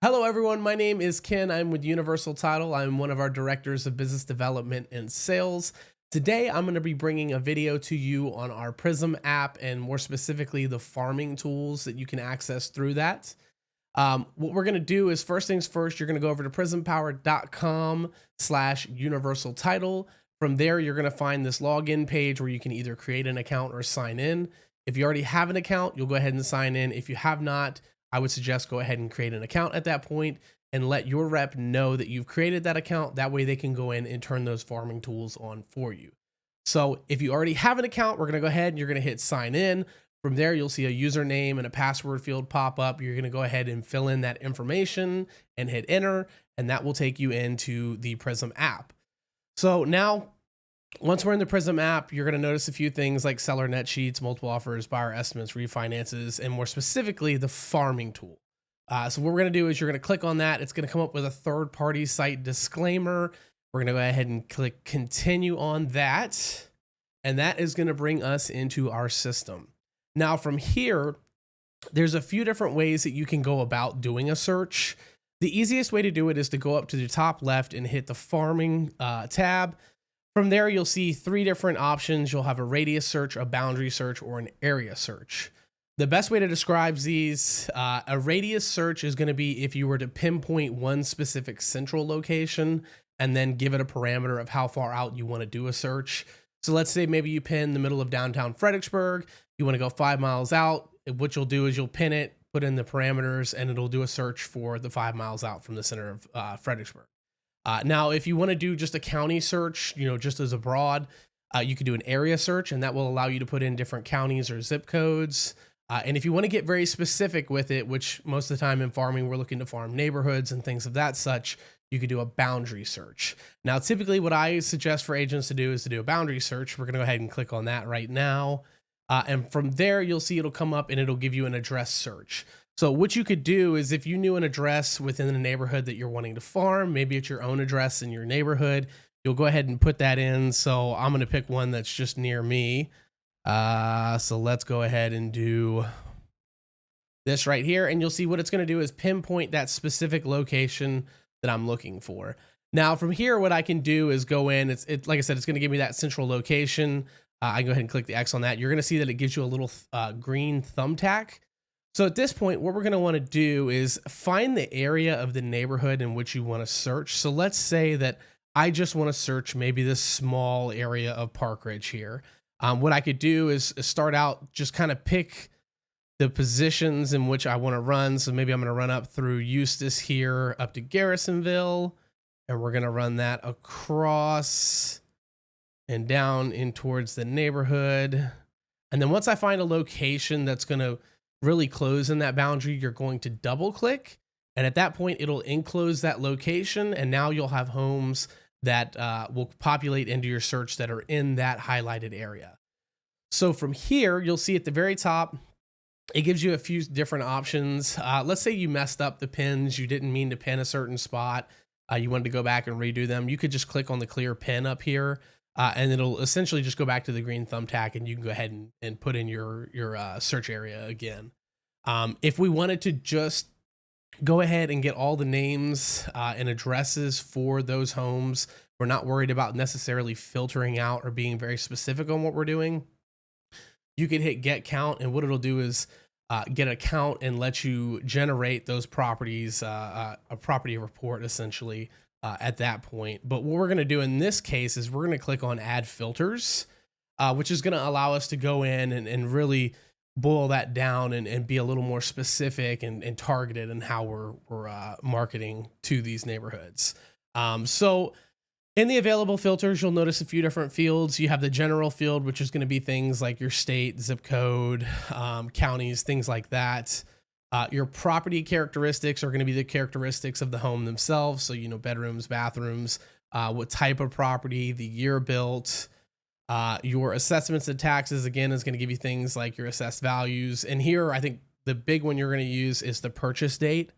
Hello, everyone. My name is Ken. I'm with Universal Title. I'm one of our directors of business development and sales. Today, I'm going to be bringing a video to you on our Prism app and more specifically the farming tools that you can access through that. What we're going to do is first things first, you're going to go over to prismpower.com/universal title. From there, you're going to find this login page where you can either create an account or sign in. If you already have an account, you'll go ahead and sign in. If you have not, I would suggest go ahead and create an account at that point and let your rep know that you've created that account. That way they can go in and turn those farming tools on for you. So if you already have an account, we're going to go ahead and you're going to hit sign in. From there, you'll see a username and a password field pop up. You're going to go ahead and fill in that information and hit enter, and that will take you into the Prism app. So now, once we're in the Prism app, you're going to notice a few things like seller net sheets, multiple offers, buyer estimates, refinances, and more specifically, the farming tool. So what we're going to do is you're going to click on that. It's going to come up with a third-party site disclaimer. We're going to go ahead and click continue on that. And that is going to bring us into our system. Now from here, there's a few different ways that you can go about doing a search. The easiest way to do it is to go up to the top left and hit the farming tab. From there, you'll see three different options. You'll have a radius search, a boundary search, or an area search. The best way to describe these, a radius search is going to be if you were to pinpoint one specific central location and then give it a parameter of how far out you want to do a search. So let's say maybe you pin the middle of downtown Fredericksburg. You want to go 5 miles out. What you'll do is you'll pin it, put in the parameters, and it'll do a search for the 5 miles out from the center of Fredericksburg. Now, if you want to do just a county search, just as a broad, you could do an area search, and that will allow you to put in different counties or zip codes. And if you want to get very specific with it, which most of the time in farming, we're looking to farm neighborhoods and things of that such, you could do a boundary search. Now, typically what I suggest for agents to do is to do a boundary search. We're going to go ahead and click on that right now. And from there, you'll see it'll come up and it'll give you an address search. So what you could do is if you knew an address within the neighborhood that you're wanting to farm, maybe it's your own address in your neighborhood, you'll go ahead and put that in. So I'm going to pick one that's just near me. So let's go ahead and do this right here. And you'll see what it's going to do is pinpoint that specific location that I'm looking for. Now from here, what I can do is go in, it's like I said, it's going to give me that central location. I can go ahead and click the X on that. You're going to see that it gives you a little green thumbtack. So at this point, what we're going to want to do is find the area of the neighborhood in which you want to search. So let's say that I just want to search maybe this small area of Park Ridge here. What I could do is start out, just kind of pick the positions in which I want to run. So maybe I'm going to run up through Eustis here up to Garrisonville, and we're going to run that across and down in towards the neighborhood. And then once I find a location that's going to really close in that boundary, you're going to double click. And at that point, it'll enclose that location. And now you'll have homes that will populate into your search that are in that highlighted area. So from here, you'll see at the very top, it gives you a few different options. Let's say you messed up the pins. You didn't mean to pin a certain spot. You wanted to go back and redo them. You could just click on the clear pin up here. And it'll essentially just go back to the green thumbtack, and you can go ahead and put in your search area again. If we wanted to just go ahead and get all the names and addresses for those homes, we're not worried about necessarily filtering out or being very specific on what we're doing. You can hit get count, and what it'll do is get a count and let you generate those properties, a property report essentially. At that point. But what we're going to do in this case is we're going to click on add filters, which is going to allow us to go in and really boil that down and be a little more specific and targeted in how we're marketing to these neighborhoods. So in the available filters, you'll notice a few different fields. You have the general field, which is going to be things like your state, zip code, counties, things like that. Your property characteristics are going to be the characteristics of the home themselves. So, bedrooms, bathrooms, what type of property, the year built, your assessments and taxes, again, is going to give you things like your assessed values. And here, I think the big one you're going to use is the purchase date.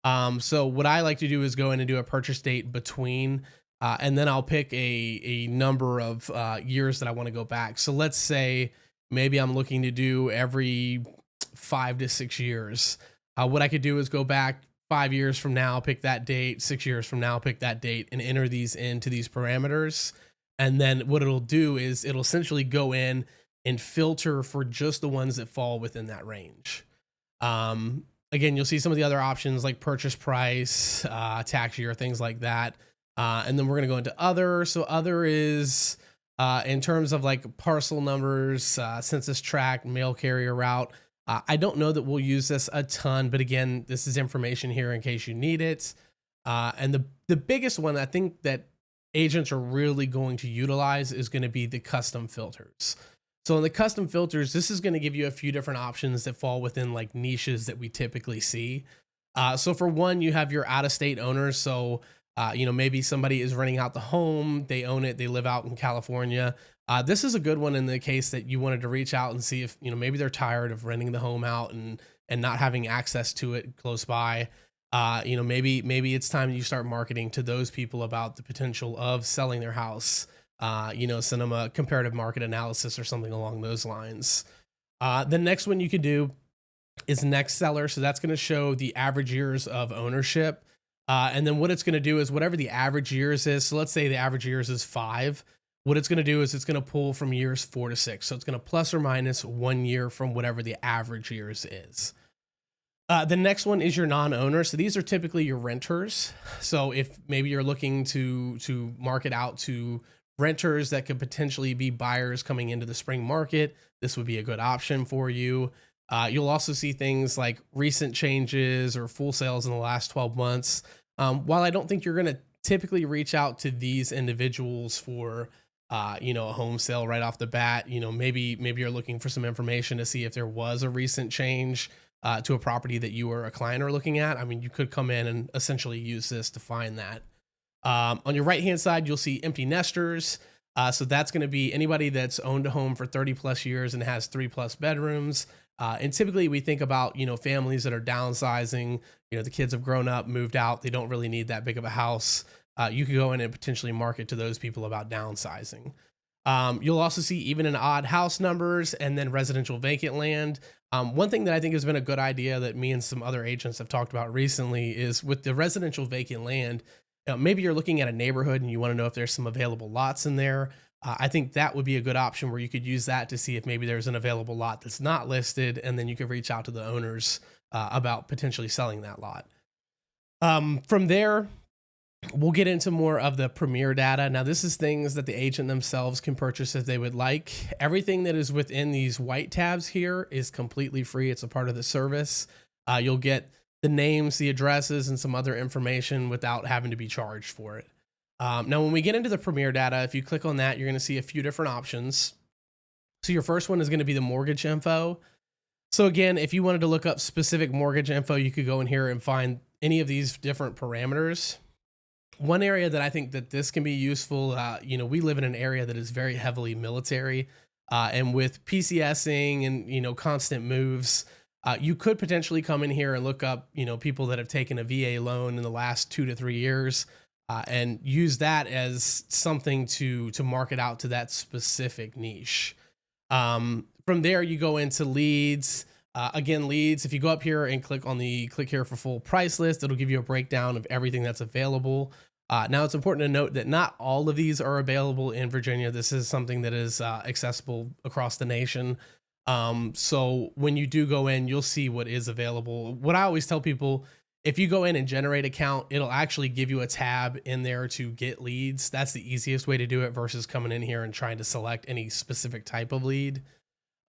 So what I like to do is go in and do a purchase date between, and then I'll pick a number of years that I want to go back. So let's say maybe I'm looking to do every 5 to 6 years. What I could do is go back 5 years from now, pick that date, 6 years from now, pick that date, and enter these into these parameters. And then what it'll do is it'll essentially go in and filter for just the ones that fall within that range. Again, you'll see some of the other options like purchase price, tax year, things like that. And then we're going to go into other. So other is in terms of like parcel numbers, census tract, mail carrier route. I don't know that we'll use this a ton, but again, this is information here in case you need it. And the biggest one I think that agents are really going to utilize is going to be the custom filters. So in the custom filters, this is going to give you a few different options that fall within like niches that we typically see. So for one, you have your out-of-state owners. So maybe somebody is renting out the home, they own it, they live out in California. This is a good one in the case that you wanted to reach out and see if, maybe they're tired of renting the home out and not having access to it close by. Maybe it's time you start marketing to those people about the potential of selling their house. Send them a comparative market analysis or something along those lines. The next one you could do is next seller. So that's going to show the average years of ownership. And then what it's going to do is whatever the average years is. So let's say the average years is 5. What it's going to do is it's going to pull from years 4 to 6. So it's going to plus or minus 1 year from whatever the average years is. The next one is your non-owner. So these are typically your renters. So if maybe you're looking to market out to renters that could potentially be buyers coming into the spring market, this would be a good option for you. You'll also see things like recent changes or full sales in the last 12 months. While I don't think you're going to typically reach out to these individuals for, a home sale right off the bat, maybe you're looking for some information to see if there was a recent change to a property that you or a client are looking at. I mean, you could come in and essentially use this to find that. On your right-hand side, you'll see empty nesters. So that's going to be anybody that's owned a home for 30 plus years and has 3+ bedrooms. And typically we think about, families that are downsizing, the kids have grown up, moved out. They don't really need that big of a house. You could go in and potentially market to those people about downsizing. You'll also see even in odd house numbers and then residential vacant land. One thing that I think has been a good idea that me and some other agents have talked about recently is with the residential vacant land, maybe you're looking at a neighborhood and you want to know if there's some available lots in there. I think that would be a good option where you could use that to see if maybe there's an available lot that's not listed, and then you could reach out to the owners about potentially selling that lot. From there, we'll get into more of the Premier data. Now, this is things that the agent themselves can purchase if they would like. Everything that is within these white tabs here is completely free. It's a part of the service. You'll get the names, the addresses, and some other information without having to be charged for it. Now, when we get into the Premier data, if you click on that, you're going to see a few different options. So your first one is going to be the mortgage info. So again, if you wanted to look up specific mortgage info, you could go in here and find any of these different parameters. One area that I think that this can be useful, we live in an area that is very heavily military, and with PCSing and, constant moves, you could potentially come in here and look up, people that have taken a VA loan in the last 2 to 3 years. And use that as something to market out to that specific niche. From there, you go into leads. Again, leads, if you go up here and click on the click here for full price list, it'll give you a breakdown of everything that's available. Now, it's important to note that not all of these are available in Virginia. This is something that is accessible across the nation. So when you do go in, you'll see what is available. What I always tell people, if you go in and generate account, it'll actually give you a tab in there to get leads. That's the easiest way to do it versus coming in here and trying to select any specific type of lead.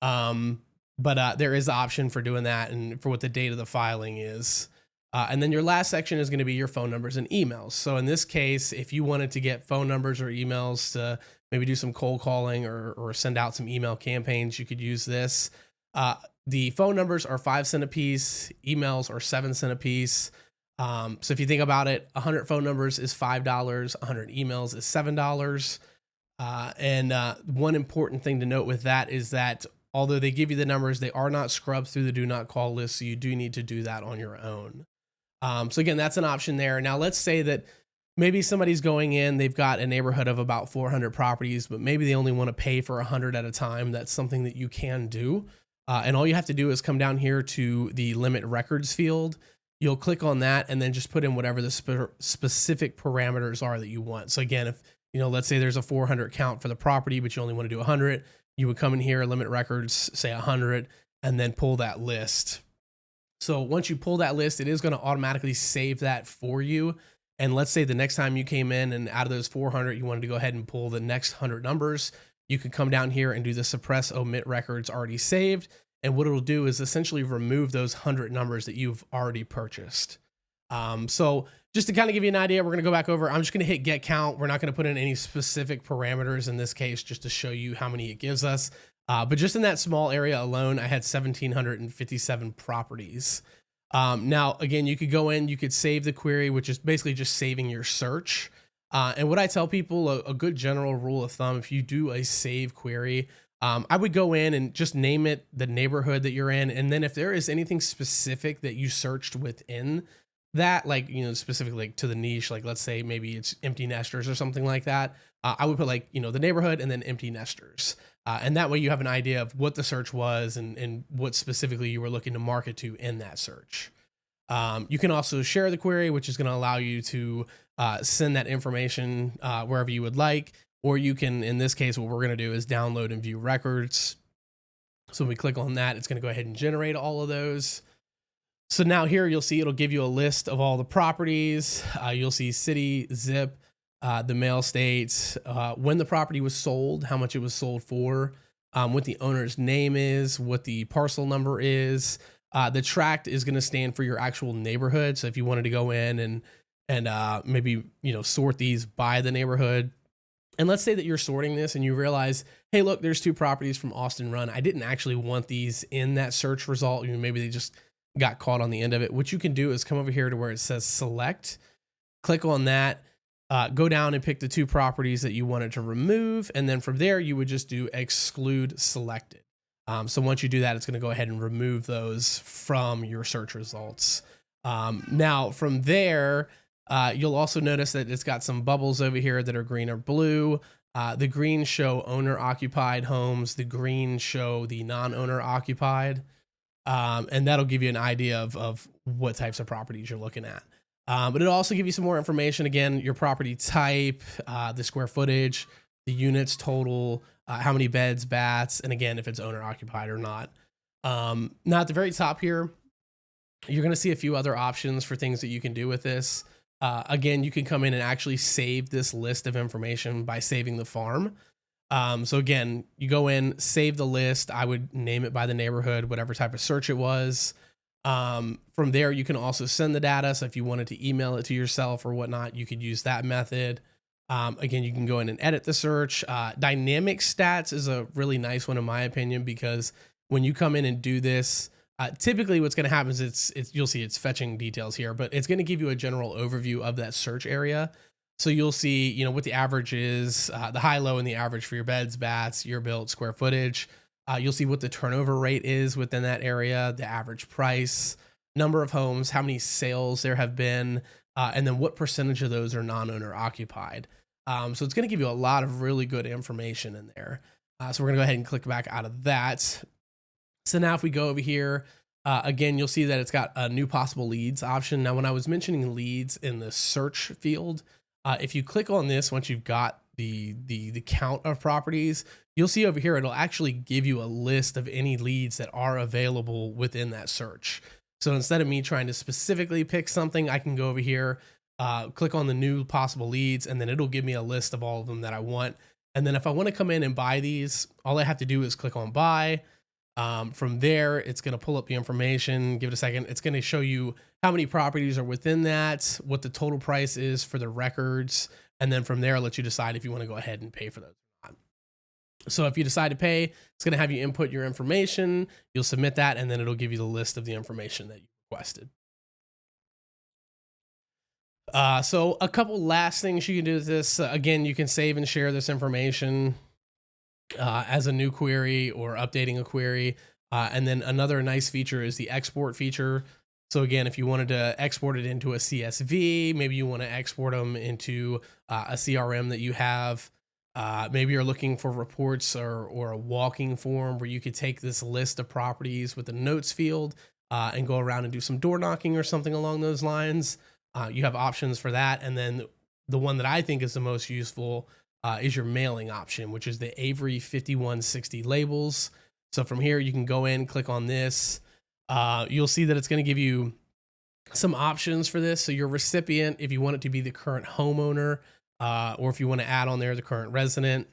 But there is an option for doing that and for what the date of the filing is. And then your last section is going to be your phone numbers and emails. So in this case, if you wanted to get phone numbers or emails to maybe do some cold calling or send out some email campaigns, you could use this. The phone numbers are 5 cents a piece. Emails are 7 cents a piece. So if you think about it, 100 phone numbers is $5. 100 emails is $7. And one important thing to note with that is that although they give you the numbers, they are not scrubbed through the do not call list. So you do need to do that on your own. So again, that's an option there. Now let's say that maybe somebody's going in, they've got a neighborhood of about 400 properties, but maybe they only want to pay for 100 at a time. That's something that you can do. And all you have to do is come down here to the limit records field. you'll click on that and then just put in whatever the specific parameters are that you want. So again, if let's say there's a 400 count for the property, but you only want to do 100, you would come in here, limit records, say 100, and then pull that list. So once you pull that list, it is going to automatically save that for you. And let's say the next time you came in and out of those 400, you wanted to go ahead and pull the next 100 numbers, you could come down here and do the suppress omit records already saved. And what it'll do is essentially remove those 100 numbers that you've already purchased. So just to kind of give you an idea, we're going to go back over. I'm just going to hit get count. We're not going to put in any specific parameters in this case, just to show you how many it gives us. But just in that small area alone, I had 1,757 properties. Now, again, you could go in, you could save the query, which is basically just saving your search. And what I tell people, a good general rule of thumb, if you do a save query, I would go in and just name it the neighborhood that you're in. And then if there is anything specific that you searched within that, like, specifically like to the niche, like let's say maybe it's empty nesters or something like that, I would put like, the neighborhood and then empty nesters. And that way you have an idea of what the search was and what specifically you were looking to market to in that search. You can also share the query, which is going to allow you to send that information wherever you would like. Or you can, in this case, what we're going to do is download and view records. So when we click on that, it's going to go ahead and generate all of those. So now here you'll see it'll give you a list of all the properties. You'll see city, zip, the mail states, when the property was sold, how much it was sold for, what the owner's name is, what the parcel number is. The tract is going to stand for your actual neighborhood. So if you wanted to go in and maybe sort these by the neighborhood. And let's say that you're sorting this and you realize, hey, look, there's 2 properties from Austin Run. I didn't actually want these in that search result. Maybe they just got caught on the end of it. What you can do is come over here to where it says select, click on that, go down and pick the 2 properties that you wanted to remove. And then from there, you would just do exclude selected. So once you do that, it's going to go ahead and remove those from your search results. Now from there, you'll also notice that it's got some bubbles over here that are green or blue. The green show owner occupied homes. The green show the non-owner occupied. And that'll give you an idea of what types of properties you're looking at. But it'll also give you some more information. Again, your property type, the square footage, the units total, how many beds, baths, and again, if it's owner occupied or not. Now at the very top here, you're going to see a few other options for things that you can do with this. Again, you can come in and actually save this list of information by saving the farm. So again, you go in, save the list. I would name it by the neighborhood, whatever type of search it was. From there, you can also send the data. So if you wanted to email it to yourself or whatnot, you could use that method. Again, you can go in and edit the search. Dynamic stats is a really nice one in my opinion, because when you come in and do this, typically what's going to happen is you'll see it's fetching details here, but it's going to give you a general overview of that search area. So you'll see, what the average is, the high, low, and the average for your beds, baths, year built, square footage. You'll see what the turnover rate is within that area, the average price, number of homes, how many sales there have been, and then what percentage of those are non-owner occupied. So it's going to give you a lot of really good information in there. So we're going to go ahead and click back out of that. So now if we go over here, again, you'll see that it's got a new possible leads option. Now, when I was mentioning leads in the search field, if you click on this, once you've got the count of properties, you'll see over here, it'll actually give you a list of any leads that are available within that search. So instead of me trying to specifically pick something, I can go over here, click on the new possible leads, and then it'll give me a list of all of them that I want. And then if I want to come in and buy these, all I have to do is click on buy. From there, it's going to pull up the information. Give it a second. It's going to show you how many properties are within that, what the total price is for the records. And then from there, I'll let you decide if you want to go ahead and pay for those or not. So if you decide to pay, it's going to have you input your information. You'll submit that, and then it'll give you the list of the information that you requested. So a couple last things you can do with this. Again, you can save and share this information as a new query or updating a query. And then another nice feature is the export feature. So again, if you wanted to export it into a CSV, maybe you want to export them into a CRM that you have. Maybe you're looking for reports or a walking form where you could take this list of properties with the notes field and go around and do some door knocking or something along those lines, you have options for that. And then the one that I think is the most useful is your mailing option, which is the Avery 5160 labels. So from here, you can go in, click on this. You'll see that it's going to give you some options for this. So your recipient, if you want it to be the current homeowner, or if you want to add on there the current resident,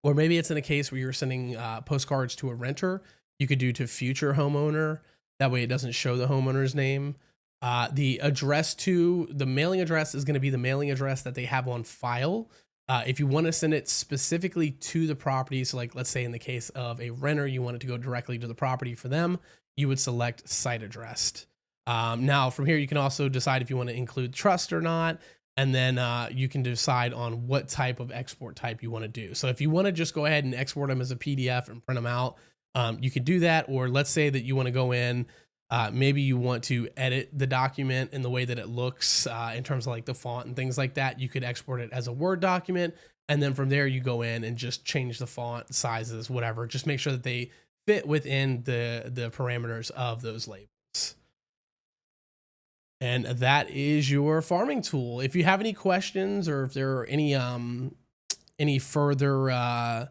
or maybe it's in a case where you're sending postcards to a renter, you could do to future homeowner. That way it doesn't show the homeowner's name. The address to the mailing address is going to be the mailing address that they have on file. If you want to send it specifically to the property, so like let's say in the case of a renter, you want it to go directly to the property for them, you would select site addressed. Now from here, you can also decide if you want to include trust or not. And then you can decide on what type of export type you want to do. So if you want to just go ahead and export them as a PDF and print them out, you could do that. Or let's say that you want to go in, maybe you want to edit the document in the way that it looks in terms of like the font and things like that. You could export it as a Word document. And then from there, you go in and just change the font sizes, whatever. Just make sure that they fit within the parameters of those labels. And that is your farming tool. If you have any questions or if there are any further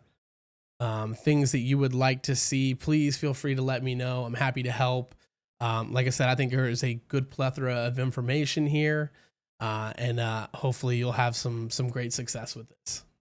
things that you would like to see, please feel free to let me know. I'm happy to help. Like I said, I think there is a good plethora of information here, and hopefully you'll have some great success with this.